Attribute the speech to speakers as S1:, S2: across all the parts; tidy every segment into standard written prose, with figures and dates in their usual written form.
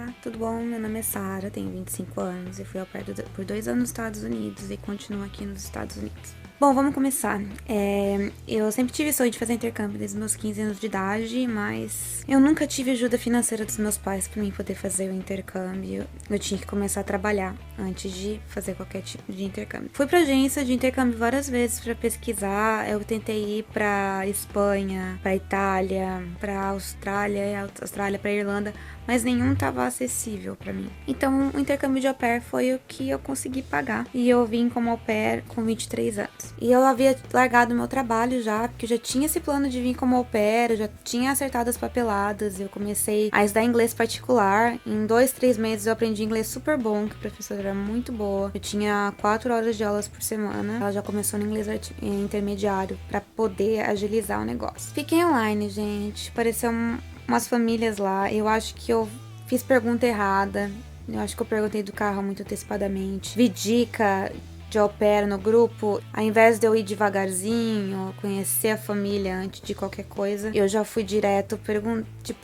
S1: Olá, tudo bom? Meu nome é Sara, tenho 25 anos e fui au pair por 2 anos nos Estados Unidos e continuo aqui nos Estados Unidos. Bom, vamos começar. Eu sempre tive sonho de fazer intercâmbio desde os meus 15 anos de idade, mas eu nunca tive ajuda financeira dos meus pais para mim poder fazer o intercâmbio. Eu tinha que começar a trabalhar antes de fazer qualquer tipo de intercâmbio. Fui pra agência de intercâmbio várias vezes para pesquisar. Eu tentei ir pra Espanha, pra Itália, pra Austrália, pra Irlanda, mas nenhum estava acessível para mim. Então, o intercâmbio de au pair foi o que eu consegui pagar. E eu vim como au pair com 23 anos. E eu havia largado meu trabalho já, porque eu já tinha esse plano de vir como au pair, eu já tinha acertado as papeladas, eu comecei a estudar inglês particular. Em 2, 3 meses eu aprendi inglês super bom, que a professora era muito boa. Eu tinha 4 horas de aulas por semana. Ela já começou no inglês intermediário para poder agilizar o negócio. Fiquei online, gente. Pareceu umas famílias lá. Eu acho que eu fiz pergunta errada. Eu acho que eu perguntei do carro muito antecipadamente. Vi dica de au pair no grupo. Ao invés de eu ir devagarzinho, conhecer a família antes de qualquer coisa, eu já fui direto.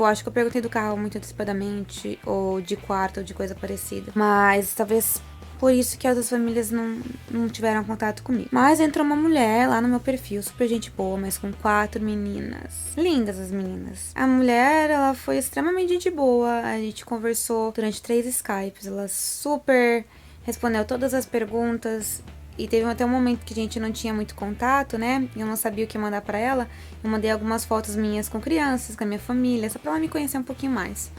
S1: Acho que eu perguntei do carro muito antecipadamente, ou de quarto, ou de coisa parecida. Mas talvez por isso que as outras famílias não tiveram contato comigo. Mas entrou uma mulher lá no meu perfil, super gente boa, mas com 4 meninas. Lindas as meninas. A mulher, ela foi extremamente gente boa. A gente conversou durante 3 Skypes. Ela super respondeu todas as perguntas. E teve até um momento que a gente não tinha muito contato, né? Eu não sabia o que mandar pra ela. Eu mandei algumas fotos minhas com crianças, com a minha família, só pra ela me conhecer um pouquinho mais.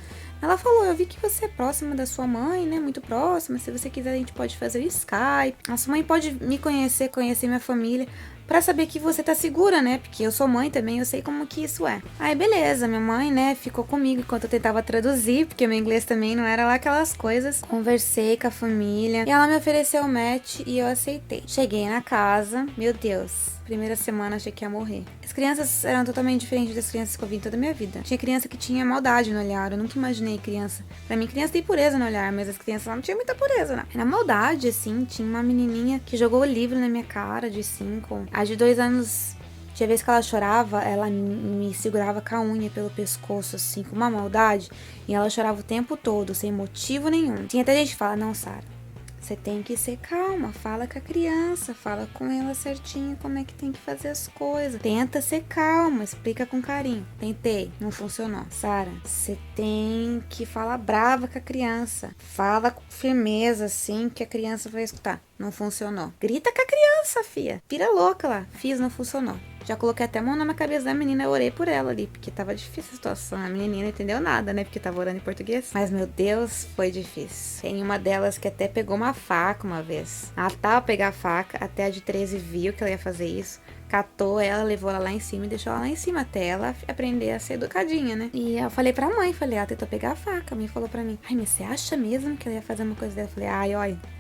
S1: Ela falou, eu vi que você é próxima da sua mãe, né? Muito próxima. Se você quiser, a gente pode fazer o Skype. A sua mãe pode me conhecer minha família, pra saber que você tá segura, né? Porque eu sou mãe também, eu sei como que isso é. Aí, beleza, minha mãe, né, ficou comigo enquanto eu tentava traduzir, porque meu inglês também não era lá aquelas coisas. Conversei com a família e ela me ofereceu o match e eu aceitei. Cheguei na casa, meu Deus. Primeira semana achei que ia morrer. As crianças eram totalmente diferentes das crianças que eu vi toda a minha vida. Tinha criança que tinha maldade no olhar. Eu nunca imaginei criança. Pra mim, criança tem pureza no olhar, mas as crianças lá não tinham muita pureza, né? Era maldade, assim. Tinha uma menininha que jogou o livro na minha cara, de 5. A de 2 anos, tinha vez que ela chorava, ela me segurava com a unha pelo pescoço, assim, com uma maldade. E ela chorava o tempo todo, sem motivo nenhum. Tinha até gente que fala, não, Sara, você tem que ser calma, fala com a criança, fala com ela certinho como é que tem que fazer as coisas. Tenta ser calma, explica com carinho. Tentei, não funcionou. Sara, você tem que falar brava com a criança. Fala com firmeza, assim, que a criança vai escutar. Não funcionou. Grita com a criança, fia. Pira louca lá. Fiz, não funcionou. Já coloquei até a mão na minha cabeça da menina, eu orei por ela ali, porque tava difícil a situação. A menininha não entendeu nada, né, porque tava orando em português. Mas, meu Deus, foi difícil. Tem uma delas que até pegou uma faca uma vez. Ela tava a pegar a faca, até a de 13 viu que ela ia fazer isso. Catou ela, levou ela lá em cima e deixou ela lá em cima até ela aprender a ser educadinha, né? E eu falei pra mãe, ela tentou pegar a faca. A mãe falou pra mim, ai, mas você acha mesmo que ela ia fazer uma coisa dela? Eu falei, ai, olha.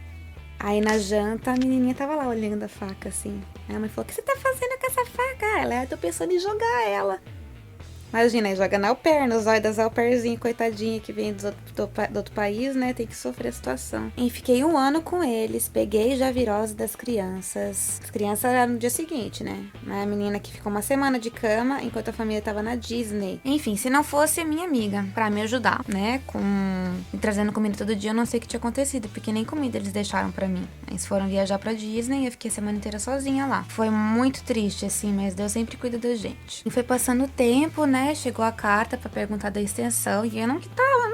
S1: Aí na janta a menininha tava lá olhando a faca assim. Aí a mãe falou, o que você tá fazendo com essa faca? Ela, tô pensando em jogar ela. Imagina, aí joga na au pair, nos olhos das au pairzinhas, coitadinha, que vem do outro país, né? Tem que sofrer a situação. E fiquei 1 ano com eles, peguei já a virose das crianças. As crianças eram no dia seguinte, né? A menina que ficou uma semana de cama, enquanto a família tava na Disney. Enfim, se não fosse a minha amiga pra me ajudar, né? Me trazendo comida todo dia, eu não sei o que tinha acontecido, porque nem comida eles deixaram pra mim. Eles foram viajar pra Disney e eu fiquei a semana inteira sozinha lá. Foi muito triste, assim, mas Deus sempre cuida da gente. E foi passando o tempo, né? Chegou a carta pra perguntar da extensão e eu não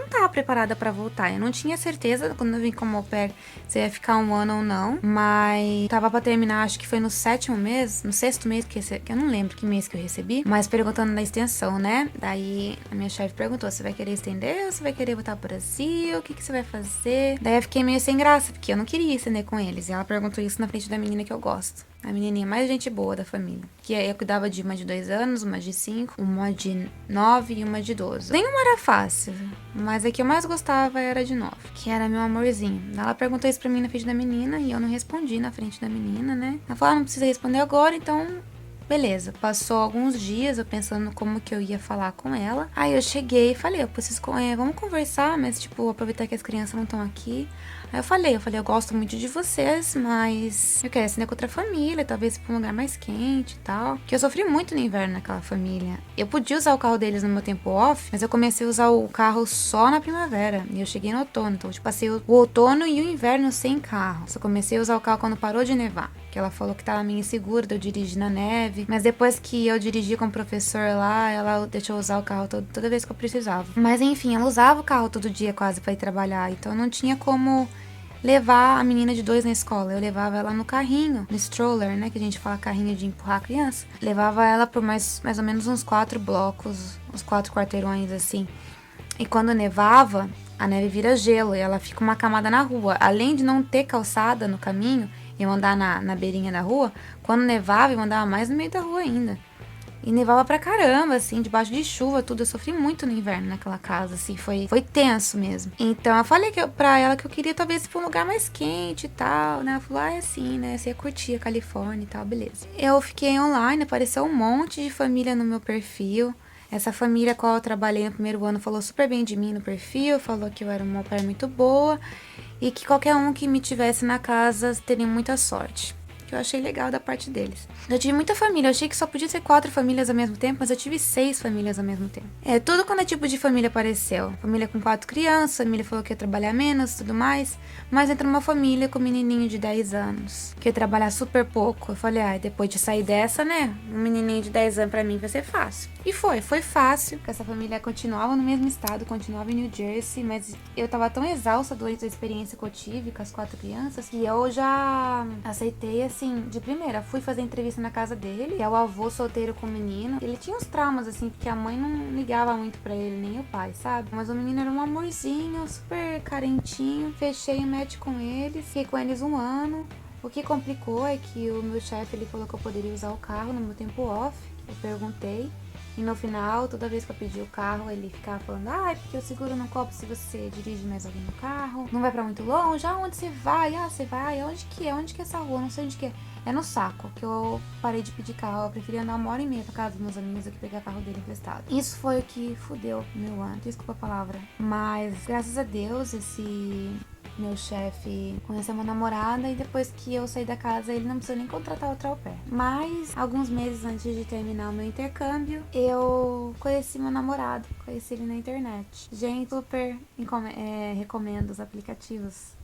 S1: tava preparada pra voltar. Eu não tinha certeza quando eu vim como au pair se eu ia ficar 1 ano ou não, mas tava pra terminar, acho que foi no 7º mês, no 6º mês que eu não lembro que mês que eu recebi, mas perguntando da extensão, né? Daí a minha chefe perguntou, você vai querer estender ou você vai querer voltar pro Brasil? O que você vai fazer? Daí eu fiquei meio sem graça, porque eu não queria estender com eles. E ela perguntou isso na frente da menina que eu gosto. A menininha mais gente boa da família. Que eu cuidava de uma de 2 anos, uma de 5, uma de 9 e uma de 12. Nenhuma era fácil, mas a que eu mais gostava era a de 9, que era meu amorzinho. Ela perguntou isso pra mim na frente da menina e eu não respondi na frente da menina, né? Ela falou, não precisa responder agora, então Beleza, passou alguns dias eu pensando como que eu ia falar com ela. Aí eu cheguei e falei, eu preciso, vamos conversar, mas tipo, aproveitar que as crianças não estão aqui. Aí eu falei, eu gosto muito de vocês, mas eu quero estender com outra família, talvez pra um lugar mais quente e tal. Porque eu sofri muito no inverno naquela família. Eu podia usar o carro deles no meu tempo off, mas eu comecei a usar o carro só na primavera. E eu cheguei no outono, então tipo, passei o outono e o inverno sem carro. Só comecei a usar o carro quando parou de nevar. Que ela falou que tava meio insegura de eu dirigir na neve. Mas depois que eu dirigi com o professor lá, ela deixou eu usar o carro toda vez que eu precisava. Mas enfim, ela usava o carro todo dia quase pra ir trabalhar. Então não tinha como levar a menina de 2 na escola. Eu levava ela no carrinho, no stroller, né? Que a gente fala carrinho de empurrar a criança. Levava ela por mais ou menos uns 4 blocos, uns 4 quarteirões assim. E quando nevava, a neve vira gelo e ela fica uma camada na rua. Além de não ter calçada no caminho, eu andar na beirinha da rua, quando nevava, eu andava mais no meio da rua ainda. E nevava pra caramba, assim, debaixo de chuva, tudo. Eu sofri muito no inverno naquela casa, assim, foi tenso mesmo. Então eu falei pra ela que eu queria talvez ir pra um lugar mais quente e tal, né? Ela falou, é assim, né? Você ia curtir a Califórnia e tal, beleza. Eu fiquei online, apareceu um monte de família no meu perfil. Essa família com a qual eu trabalhei no primeiro ano falou super bem de mim no perfil, falou que eu era uma au pair muito boa e que qualquer um que me tivesse na casa teria muita sorte. Que eu achei legal da parte deles. Eu tive muita família, eu achei que só podia ser 4 famílias ao mesmo tempo, mas eu tive 6 famílias ao mesmo tempo. Tudo quando é tipo de família apareceu. Família com 4 crianças, família falou que ia trabalhar menos, tudo mais. Mas entra uma família com um menininho de 10 anos, que ia trabalhar super pouco. Eu falei, depois de sair dessa, né, um menininho de 10 anos pra mim vai ser fácil. E foi fácil, porque essa família continuava no mesmo estado, continuava em New Jersey, mas eu tava tão exausta da experiência que eu tive com as 4 crianças, que eu já aceitei, assim, de primeira. Fui fazer entrevista na casa dele, que é o avô solteiro com o menino. Ele tinha uns traumas, assim, porque a mãe não ligava muito pra ele, nem o pai, sabe? Mas o menino era um amorzinho, super carentinho. Fechei um match com eles, fiquei com eles 1 ano. O que complicou é que o meu chefe, ele falou que eu poderia usar o carro no meu tempo off. Eu perguntei. E no final, toda vez que eu pedi o carro, ele ficava falando, porque o seguro não cobre se você dirige mais alguém no carro. Não vai pra muito longe? Aonde você vai? Você vai? Onde que é? Onde que é essa rua? Não sei onde que é. É no saco, que eu parei de pedir carro. Eu preferia andar 1h30 pra casa dos meus amigos do que pegar carro dele emprestado. Isso foi o que fudeu meu ano. Desculpa a palavra. Mas, graças a Deus, esse meu chefe conheceu uma namorada e depois que eu saí da casa ele não precisou nem contratar outra au pair. Mas alguns meses antes de terminar o meu intercâmbio, eu conheci meu namorado, conheci ele na internet. Gente, super recomendo os aplicativos.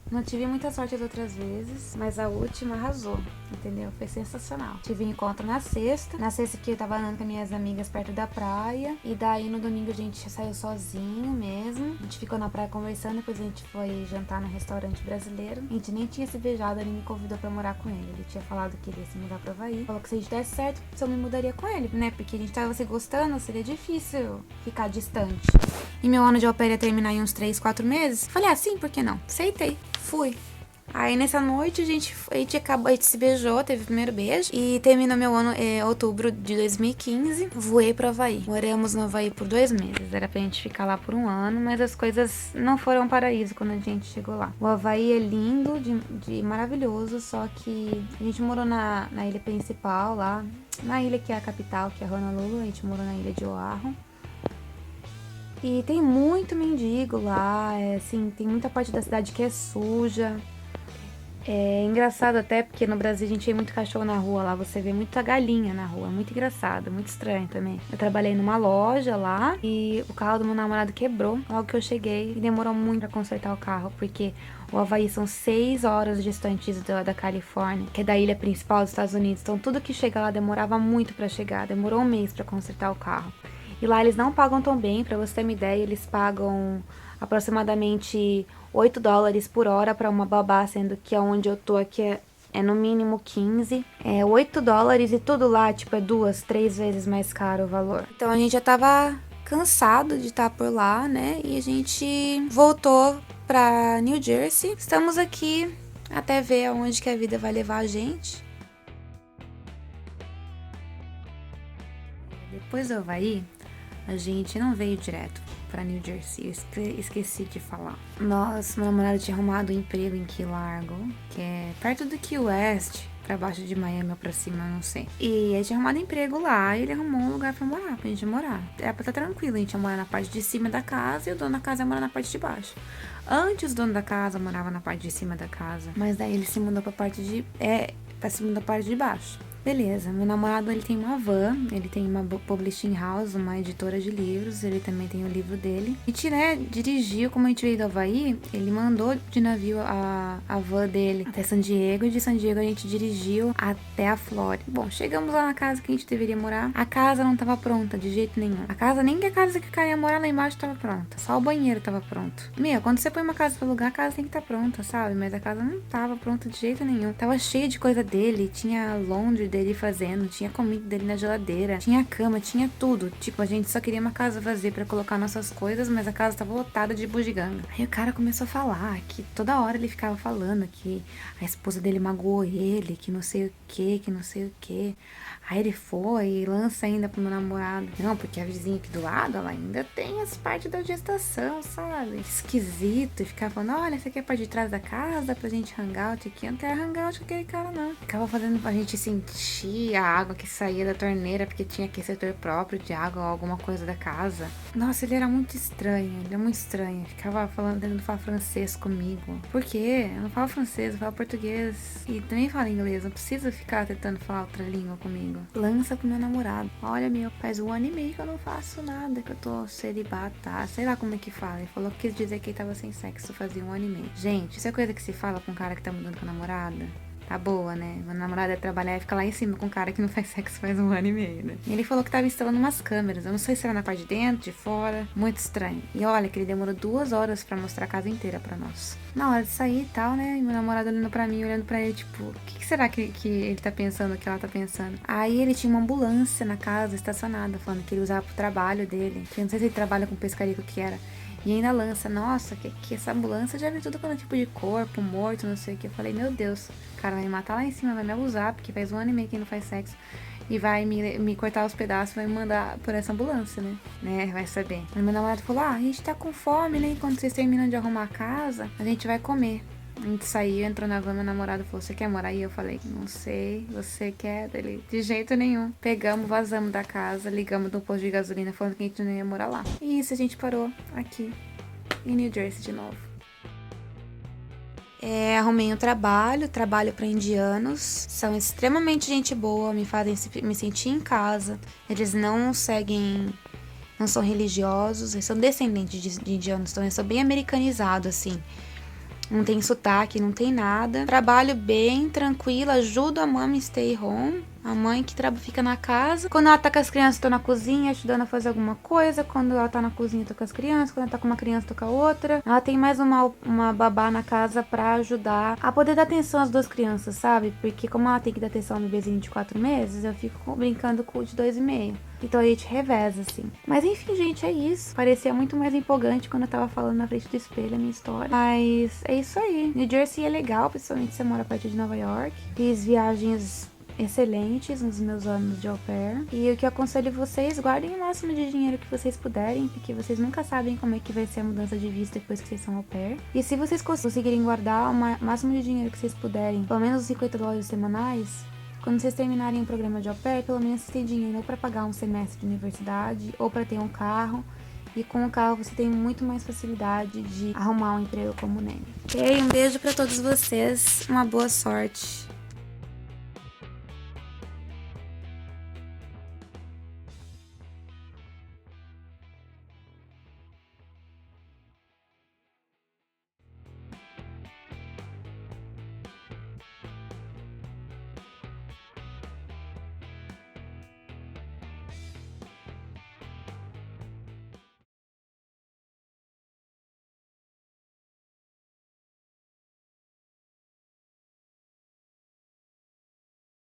S1: Não tive muita sorte as outras vezes, mas a última arrasou, entendeu? Foi sensacional. Tive um encontro na sexta que eu tava andando com minhas amigas perto da praia, e daí no domingo a gente saiu sozinho mesmo. A gente ficou na praia conversando, depois a gente foi jantar no restaurante brasileiro. A gente nem tinha se beijado, ele me convidou pra morar com ele. Ele tinha falado que ele ia se mudar pra Havaí. Falou que se a gente desse certo, eu me mudaria com ele, né? Porque a gente tava se gostando, seria difícil ficar distante. E meu ano de au pair ia terminar em uns 3, 4 meses. Falei, sim, por que não? Aceitei. Fui. Aí nessa noite a gente se beijou, teve o primeiro beijo. E terminou meu ano em outubro de 2015. Voei pro Havaí. Moramos no Havaí por 2 meses. Era pra gente ficar lá por 1 ano, mas as coisas não foram um paraíso quando a gente chegou lá. O Havaí é lindo, de maravilhoso, só que a gente morou na ilha principal lá. Na ilha que é a capital, que é Honolulu. A gente morou na ilha de Oahu. E tem muito mendigo lá, assim, tem muita parte da cidade que é suja. É engraçado até porque no Brasil a gente vê muito cachorro na rua, lá você vê muita galinha na rua, muito engraçado, muito estranho também. Eu trabalhei numa loja lá e o carro do meu namorado quebrou logo que eu cheguei e demorou muito pra consertar o carro, porque o Havaí são 6 horas distantes da Califórnia, que é da ilha principal dos Estados Unidos, então tudo que chega lá demorava muito pra chegar, demorou 1 mês pra consertar o carro. E lá eles não pagam tão bem, pra você ter uma ideia, eles pagam aproximadamente $8 por hora pra uma babá, sendo que onde eu tô aqui é no mínimo 15. É $8 e tudo lá, tipo, é 2, 3 vezes mais caro o valor. Então a gente já tava cansado de estar por lá, né? E a gente voltou pra New Jersey. Estamos aqui até ver aonde que a vida vai levar a gente. Depois do Havaí, a gente não veio direto pra New Jersey. Eu esqueci de falar. Nossa, meu namorado tinha arrumado um emprego em Key Largo, que é perto do Key West, pra baixo de Miami ou pra cima, não sei. E ele tinha arrumado emprego lá e ele arrumou um lugar pra morar, pra gente morar. Era pra estar tranquilo, a gente ia morar na parte de cima da casa e o dono da casa ia morar na parte de baixo. Antes o dono da casa morava na parte de cima da casa, mas daí ele se mudou pra parte de... pra cima da parte de baixo. Beleza, meu namorado, ele tem uma van, ele tem uma publishing house, uma editora de livros, ele também tem o livro dele. E dirigiu, como a gente veio do Havaí, ele mandou de navio a van dele até San Diego, e de San Diego a gente dirigiu até a Flórida. Bom, chegamos lá na casa que a gente deveria morar, a casa não tava pronta de jeito nenhum. A casa, nem que a casa que o cara ia morar lá embaixo tava pronta, só o banheiro tava pronto. Quando você põe uma casa pra alugar, a casa tem que estar pronta, sabe? Mas a casa não tava pronta de jeito nenhum. Tava cheia de coisa dele, tinha laundry dele fazendo, tinha comida dele na geladeira, tinha cama, tinha tudo. Tipo, a gente só queria uma casa vazia pra colocar nossas coisas, mas a casa tava lotada de bugiganga. Aí o cara começou a falar que toda hora ele ficava falando que a esposa dele magoou ele, que não sei o que não sei o que. Aí ele foi e lança ainda pro meu namorado. Não, porque a vizinha aqui do lado, ela ainda tem as partes da gestação, sabe? Esquisito. E ficava falando, olha, essa aqui é a parte de trás da casa pra gente hangout aqui. Eu não quero hangout com aquele cara, não. Ficava fazendo pra gente sentir a água que saía da torneira, porque tinha aquecedor próprio de água ou alguma coisa da casa. Nossa, ele era muito estranho. Ele era muito estranho. Ficava tentando falar francês comigo. Por quê? Eu não falo francês, eu falo português. E também falo inglês. Não precisa ficar tentando falar outra língua comigo. Lança pro meu namorado. Olha, faz 1 ano e meio que eu não faço nada, que eu tô celibata, sei lá como é que fala. Ele falou que quis dizer que ele tava sem sexo fazia 1 ano e meio. Gente, isso é coisa que se fala com um cara que tá mudando com a namorada? Tá boa, né? Meu namorado ia trabalhar e fica lá em cima com um cara que não faz sexo faz 1 ano e meio, né? E ele falou que tava instalando umas câmeras. Eu não sei se era na parte de dentro, de fora. Muito estranho. E olha que ele demorou 2 horas pra mostrar a casa inteira pra nós. Na hora de sair e tal, né? E meu namorado olhando pra mim, olhando pra ele, tipo... O que será que ele tá pensando, que ela tá pensando? Aí ele tinha uma ambulância na casa, estacionada, falando que ele usava pro trabalho dele. Eu não sei se ele trabalha com pescaria, o que era. E ainda lança, nossa, que essa ambulância já viu tudo quanto é tipo de corpo, morto, não sei o que. Eu falei, meu Deus, o cara vai me matar lá em cima, vai me abusar, porque faz 1 ano e meio que ele não faz sexo. E vai me cortar os pedaços, vai me mandar por essa ambulância, né? Vai saber. Aí meu namorado falou, a gente tá com fome, né? E quando vocês terminam de arrumar a casa, a gente vai comer. A gente saiu, entrou na van, meu namorado falou, você quer morar aí? Eu falei, não sei, você quer? Ele, de jeito nenhum. Pegamos, vazamos da casa, ligamos no posto de gasolina falando que a gente não ia morar lá. E isso, a gente parou aqui, em New Jersey de novo. Arrumei um trabalho para indianos, são extremamente gente boa, me fazem me sentir em casa, eles não seguem... Não são religiosos, eles são descendentes de indianos, então eles são bem americanizados, assim. Não tem sotaque, não tem nada. Trabalho bem tranquilo, ajudo a mãe stay home. A mãe que fica na casa. Quando ela tá com as crianças, tô na cozinha ajudando a fazer alguma coisa. Quando ela tá na cozinha, tô com as crianças. Quando ela tá com uma criança, tô com a outra. Ela tem mais uma babá na casa pra ajudar a poder dar atenção às 2 crianças, sabe? Porque como ela tem que dar atenção no bebezinho de 4 meses, eu fico brincando com o de 2,5. Então a gente reveza, assim. Mas enfim, gente, é isso. Parecia muito mais empolgante quando eu tava falando na frente do espelho a minha história. Mas é isso aí. New Jersey é legal, principalmente se você mora perto de Nova York. Fiz viagens excelentes nos meus anos de au pair. E o que eu aconselho vocês, guardem o máximo de dinheiro que vocês puderem, porque vocês nunca sabem como é que vai ser a mudança de visto depois que vocês são au pair. E se vocês conseguirem guardar o máximo de dinheiro que vocês puderem, pelo menos os $50 semanais, quando vocês terminarem o programa de au pair, pelo menos vocês têm dinheiro ou para pagar um semestre de universidade, ou para ter um carro. E com o carro você tem muito mais facilidade de arrumar um emprego como nanny. E aí, um beijo para todos vocês, uma boa sorte.